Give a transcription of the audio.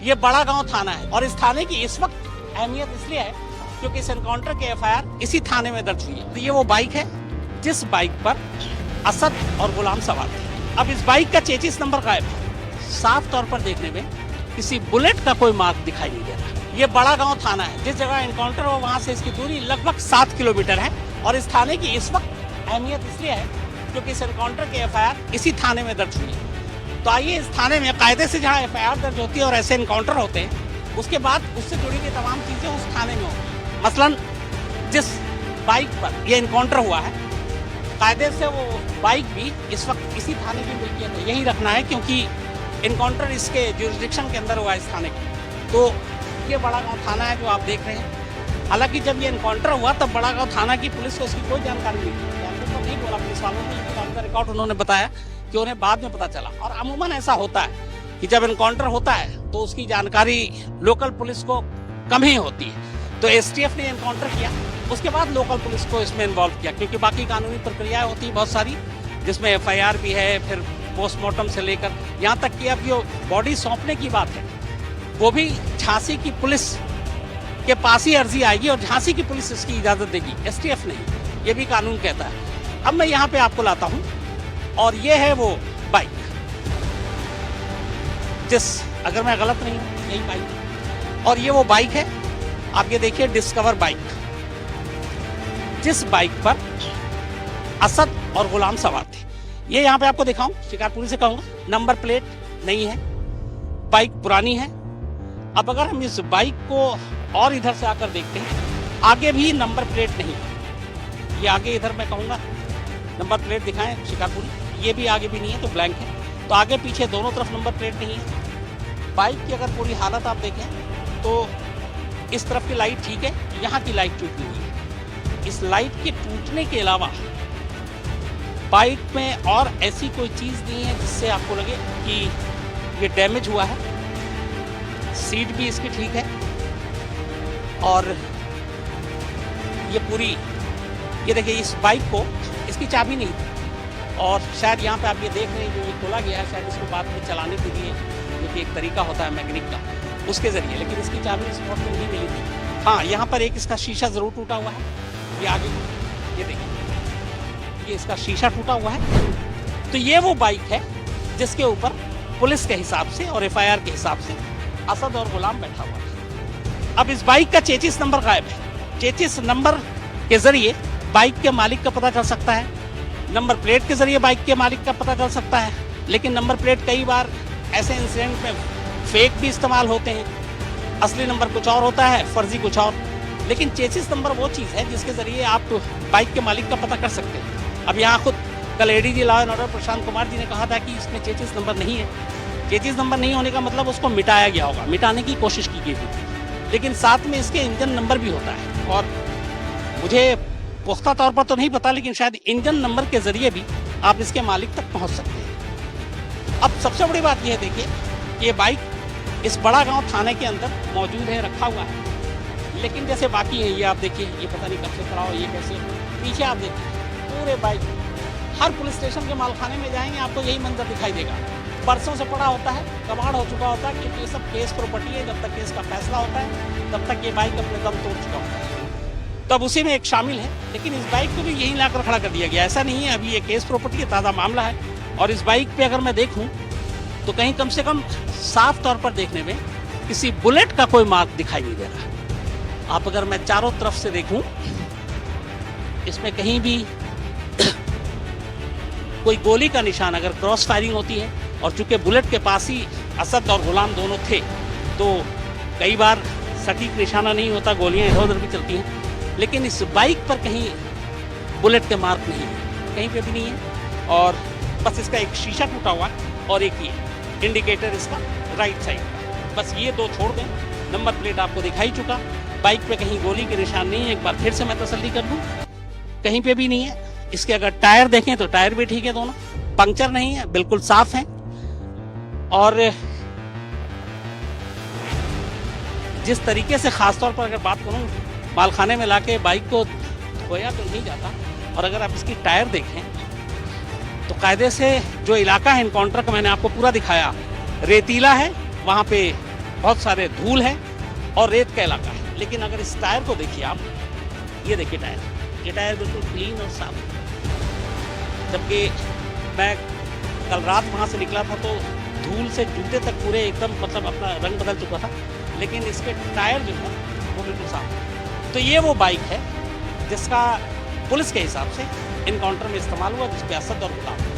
ये बड़ा गांव थाना है और इस थाने की इस वक्त अहमियत इसलिए है क्योंकि इस एनकाउंटर के एफआईआर इसी थाने में दर्ज हुई है। तो ये वो बाइक है जिस बाइक पर असद और गुलाम सवार थे। अब इस बाइक का चेचिस नंबर गायब है। साफ तौर पर देखने में किसी बुलेट का कोई मार्क दिखाई नहीं दे रहा। ये बड़ा गांव थाना है, जिस जगह एनकाउंटर हो वहां से इसकी दूरी लगभग 7 किलोमीटर है और इस थाने की इस वक्त अहमियत इसलिए है क्योंकि इस एनकाउंटर के एफआईआर इसी थाने में दर्ज हुई है। तो आइए इस थाने में कायदे से जहाँ एफआईआर दर्ज होती है और ऐसे एनकाउंटर होते हैं, उसके बाद उससे जुड़ी हुई तमाम चीजें उस थाने में होती हैं। मसलन जिस बाइक पर यह एनकाउंटर हुआ है, कायदे से वो बाइक भी इस वक्त इसी थाने की मिल्कियत है। यही रखना है क्योंकि एनकाउंटर इसके ज्यूरिसडिक्शन के अंदर हुआ है इस थाने के। तो ये बड़ा गांव थाना है जो आप देख रहे हैं। हालांकि जब ये एनकाउंटर हुआ तब बड़ा गांव थाना की पुलिस को इसकी कोई जानकारी नहीं थी। तो नहीं बोला पुलिस वालों ने, लेकिन ऑन द रिकॉर्ड उन्होंने बताया कि उन्हें बाद में पता चला। और अमूमन ऐसा होता है कि जब एनकाउंटर होता है तो उसकी जानकारी लोकल पुलिस को कम ही होती है। तो एसटीएफ ने एनकाउंटर किया, उसके बाद लोकल पुलिस को इसमें इन्वॉल्व किया क्योंकि बाकी कानूनी प्रक्रियाएं होती हैं बहुत सारी, जिसमें एफआईआर भी है, फिर पोस्टमार्टम से लेकर यहाँ तक कि अब जो बॉडी सौंपने की बात है वो भी झांसी की पुलिस के पास ही अर्जी आएगी और झांसी की पुलिस इसकी इजाजत देगी, एसटीएफ नहीं। ये भी कानून कहता है। अब मैं यहाँ पे आपको लाता हूँ और ये है वो बाइक अगर मैं गलत नहीं हूँ यही बाइक है। और ये वो बाइक है, आप ये देखिए, डिस्कवर बाइक, जिस बाइक पर असद और गुलाम सवार थे। ये यहाँ पे आपको दिखाऊं, शिकारपुरी से कहूंगा, नंबर प्लेट नहीं है, बाइक पुरानी है। अब अगर हम इस बाइक को और इधर से आकर देखते हैं, आगे भी नंबर प्लेट नहीं है। ये आगे इधर मैं कहूंगा नंबर प्लेट दिखाएं शिकारपुरी, ये भी आगे भी नहीं है, तो ब्लैंक है। तो आगे पीछे दोनों तरफ नंबर प्लेट नहीं है। बाइक की अगर पूरी हालत आप देखें तो इस तरफ की लाइट ठीक है, यहाँ की लाइट टूटी हुई है। इस लाइट के टूटने के अलावा बाइक में और ऐसी कोई चीज़ नहीं है जिससे आपको लगे कि ये डैमेज हुआ है। सीट भी इसकी ठीक है और ये पूरी, ये देखिए, इस बाइक को इसकी चाबी नहीं थी और शायद यहाँ पे आप ये देख रहे हैं जो ये खोला गया है, शायद इसको बाद में चलाने के लिए, क्योंकि एक तरीका होता है मैकेनिक का, उसके जरिए, लेकिन इसकी चाबी स्पॉट में नहीं मिली थी। हाँ, यहाँ पर एक इसका शीशा जरूर टूटा हुआ है। ये आगे, ये देखिए, ये इसका शीशा टूटा हुआ है। तो ये वो बाइक है जिसके ऊपर पुलिस के हिसाब से और एफआईआर के हिसाब से असद और गुलाम बैठा हुआ है। अब इस बाइक का चेचिस नंबर गायब है। चेचिस नंबर के जरिए बाइक के मालिक का पता चल सकता है, नंबर प्लेट के जरिए बाइक के मालिक का पता चल सकता है, लेकिन नंबर प्लेट कई बार ऐसे इंसिडेंट में फेक भी इस्तेमाल होते हैं। असली नंबर कुछ और होता है, फर्जी कुछ और। लेकिन चेचिस नंबर वो चीज़ है जिसके जरिए आप बाइक के मालिक का पता कर सकते हैं। अब यहाँ खुद कल ADG law and order Prashant Kumar ji ने कहा था कि इसमें चेचिस नंबर नहीं है। चेचिस नंबर नहीं होने का मतलब उसको मिटाया गया होगा, मिटाने की कोशिश की गई थी, लेकिन साथ में इसके इंजन नंबर भी होता है। और मुझे पुख्ता तौर पर तो नहीं पता, लेकिन शायद इंजन नंबर के जरिए भी आप इसके मालिक तक पहुंच सकते हैं। अब सबसे बड़ी बात यह देखिए कि ये बाइक इस बड़ा गांव थाने के अंदर मौजूद है, रखा हुआ है, लेकिन जैसे बाकी है, ये आप देखिए, ये पता नहीं कब से खड़ा हो, ये कैसे, पीछे आप देखिए पूरे बाइक, हर पुलिस स्टेशन के मालखाने में जाएंगे आपको यही मंजर दिखाई देगा। बरसों से पड़ा होता है, कबाड़ हो चुका होता है, क्योंकि ये सब केस प्रॉपर्टी है। जब तक केस का फैसला होता है तब तक ये बाइक अपने दम तोड़ चुका होता है, तब उसी में एक शामिल है। लेकिन इस बाइक को भी यहीं लाकर खड़ा कर दिया गया। ऐसा नहीं है, अभी ये केस प्रॉपर्टी है, ताज़ा मामला है। और इस बाइक पे अगर मैं देखूं तो कहीं कम से कम साफ तौर पर देखने में किसी बुलेट का कोई मार्क दिखाई नहीं दे रहा। आप अगर मैं चारों तरफ से देखूं, इसमें कहीं भी कोई गोली का निशान, अगर क्रॉस फायरिंग होती है, और चूंकि बुलेट के पास ही असद और गुलाम दोनों थे, तो कई बार सटीक निशाना नहीं होता, गोलियां इधर उधर भी चलती हैं। लेकिन इस बाइक पर कहीं बुलेट के मार्क नहीं है, कहीं पे भी नहीं है। और बस इसका एक शीशा टूटा हुआ है और एक ये इंडिकेटर इसका राइट साइड का, बस ये दो छोड़ दें। नंबर प्लेट आपको दिखाई चुका, बाइक पे कहीं गोली के निशान नहीं है। एक बार फिर से मैं तसल्ली कर दूं, कहीं पे भी नहीं है। इसके अगर टायर देखें तो टायर भी ठीक है, दोनों पंक्चर नहीं है, बिल्कुल साफ है। और जिस तरीके से खासतौर पर अगर बात करूं, मालखाने में लाके बाइक को धोया तो नहीं जाता। और अगर आप इसकी टायर देखें तो कायदे से जो इलाका है एनकाउंटर का, मैंने आपको पूरा दिखाया, रेतीला है, वहाँ पे बहुत सारे धूल है और रेत का इलाका है। लेकिन अगर इस टायर को देखिए आप, ये देखिए टायर, ये टायर बिल्कुल क्लीन और साफ है। जबकि मैं कल रात वहाँ से निकला था तो धूल से जूते तक पूरे एकदम मतलब अपना रंग बदल चुका था, लेकिन इसके टायर जो है वो बिल्कुल साफ है। तो ये वो बाइक है जिसका पुलिस के हिसाब से इनकाउंटर में इस्तेमाल हुआ, जिसपे असद और गुलाम